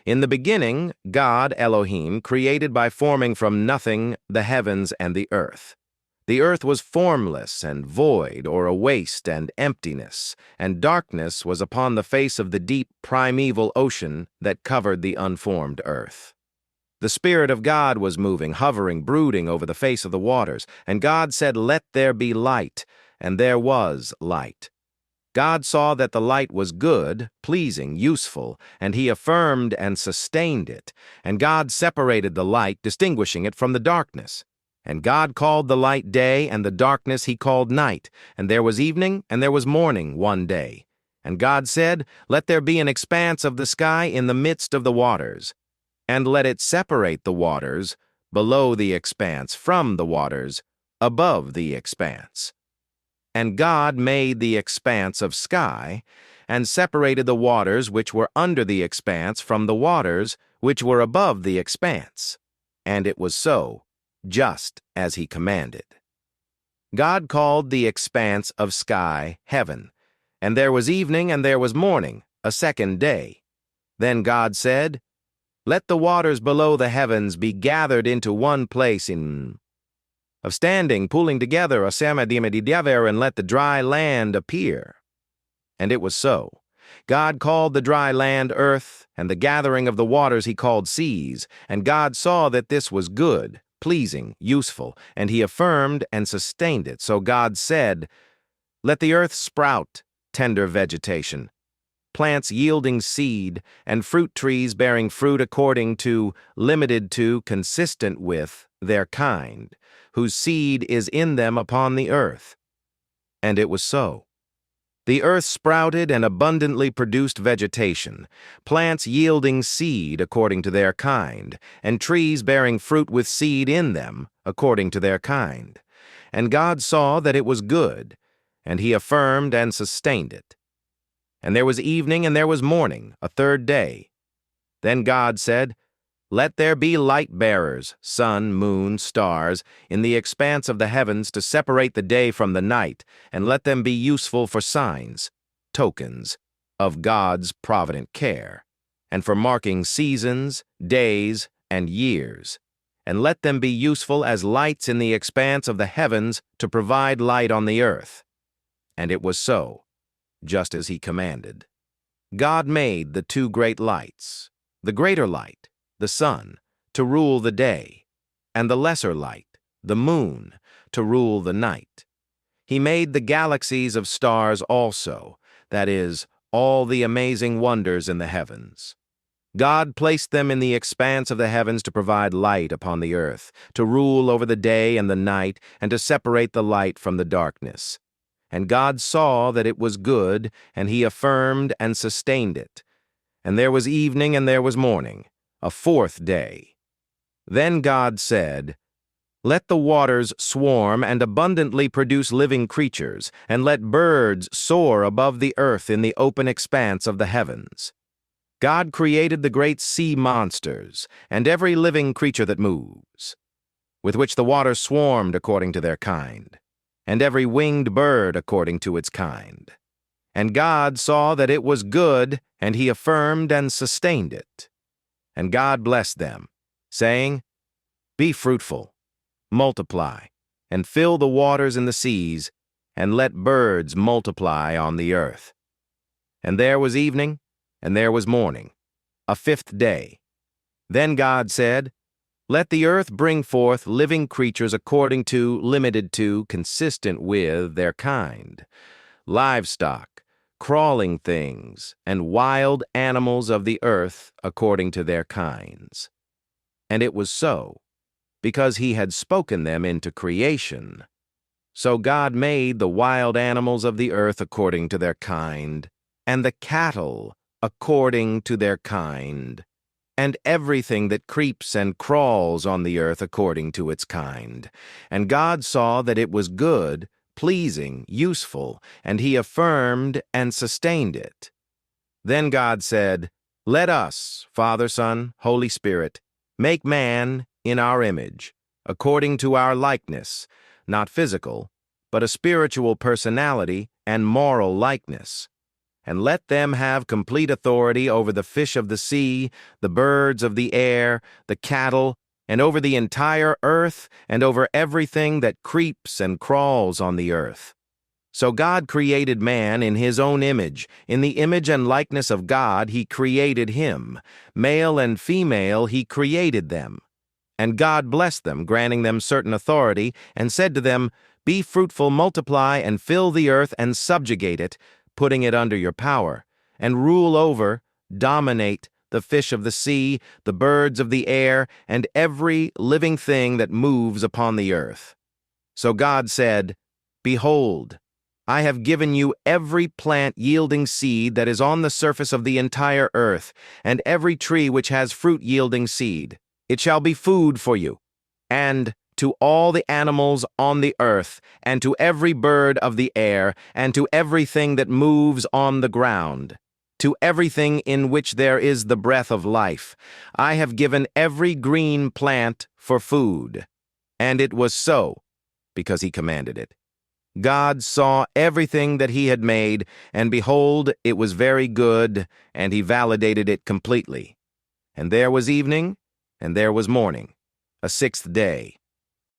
In the beginning, God, Elohim, created by forming from nothing the heavens and the earth. The earth was formless and void, or a waste and emptiness, and darkness was upon the face of the deep primeval ocean that covered the unformed earth. The Spirit of God was moving, hovering, brooding over the face of the waters, and God said, "Let there be light," and there was light. God saw that the light was good, pleasing, useful, and he affirmed and sustained it. And God separated the light, distinguishing it from the darkness. And God called the light day, and the darkness he called night. And there was evening, and there was morning one day. And God said, "Let there be an expanse of the sky in the midst of the waters, and let it separate the waters below the expanse from the waters above the expanse." And God made the expanse of sky, and separated the waters which were under the expanse from the waters which were above the expanse. And it was so, just as he commanded. God called the expanse of sky heaven, and there was evening and there was morning, a second day. Then God said, "Let the waters below the heavens be gathered into one place of standing, pooling together, and let the dry land appear." And it was so. God called the dry land earth, and the gathering of the waters he called seas. And God saw that this was good, pleasing, useful, and he affirmed and sustained it. So God said, "Let the earth sprout tender vegetation, plants yielding seed, and fruit trees bearing fruit according to, limited to, consistent with their kind, whose seed is in them upon the earth." And it was so. The earth sprouted and abundantly produced vegetation, plants yielding seed according to their kind, and trees bearing fruit with seed in them according to their kind. And God saw that it was good, and he affirmed and sustained it. And there was evening and there was morning, a third day. Then God said, "Let there be light-bearers, sun, moon, stars, in the expanse of the heavens to separate the day from the night, and let them be useful for signs, tokens, of God's provident care, and for marking seasons, days, and years. And let them be useful as lights in the expanse of the heavens to provide light on the earth." And it was so, just as he commanded. God made the two great lights, the greater light, the sun, to rule the day, and the lesser light, the moon, to rule the night. He made the galaxies of stars also, that is, all the amazing wonders in the heavens. God placed them in the expanse of the heavens to provide light upon the earth, to rule over the day and the night, and to separate the light from the darkness. And God saw that it was good, and he affirmed and sustained it. And there was evening and there was morning, a fourth day. Then God said, "Let the waters swarm and abundantly produce living creatures, and let birds soar above the earth in the open expanse of the heavens." God created the great sea monsters, and every living creature that moves, with which the waters swarmed according to their kind, and every winged bird according to its kind. And God saw that it was good, and he affirmed and sustained it. And God blessed them, saying, "Be fruitful, multiply, and fill the waters in the seas, and let birds multiply on the earth." And there was evening, and there was morning, a fifth day. Then God said, "Let the earth bring forth living creatures according to, limited to, consistent with their kind, livestock, crawling things, and wild animals of the earth according to their kinds." And it was so, because he had spoken them into creation. So God made the wild animals of the earth according to their kind, and the cattle according to their kind, and everything that creeps and crawls on the earth according to its kind. And God saw that it was good, pleasing, useful, and he affirmed and sustained it. Then God said, "Let us, Father, Son, Holy Spirit, make man in our image, according to our likeness, not physical, but a spiritual personality and moral likeness. and let them have complete authority over the fish of the sea, the birds of the air, the cattle, and over the entire earth, and over everything that creeps and crawls on the earth. So God created man in his own image. In the image and likeness of God he created him. Male and female he created them. And God blessed them, granting them certain authority, and said to them, "Be fruitful, multiply, and fill the earth, and subjugate it, putting it under your power, and rule over, dominate, the fish of the sea, the birds of the air, and every living thing that moves upon the earth." So God said, "Behold, I have given you every plant yielding seed that is on the surface of the entire earth, and every tree which has fruit yielding seed. It shall be food for you, and to all the animals on the earth, and to every bird of the air, and to everything that moves on the ground, to everything in which there is the breath of life. I have given every green plant for food." And it was so, because he commanded it. God saw everything that he had made, and behold, it was very good, and he validated it completely. And there was evening, and there was morning, a sixth day.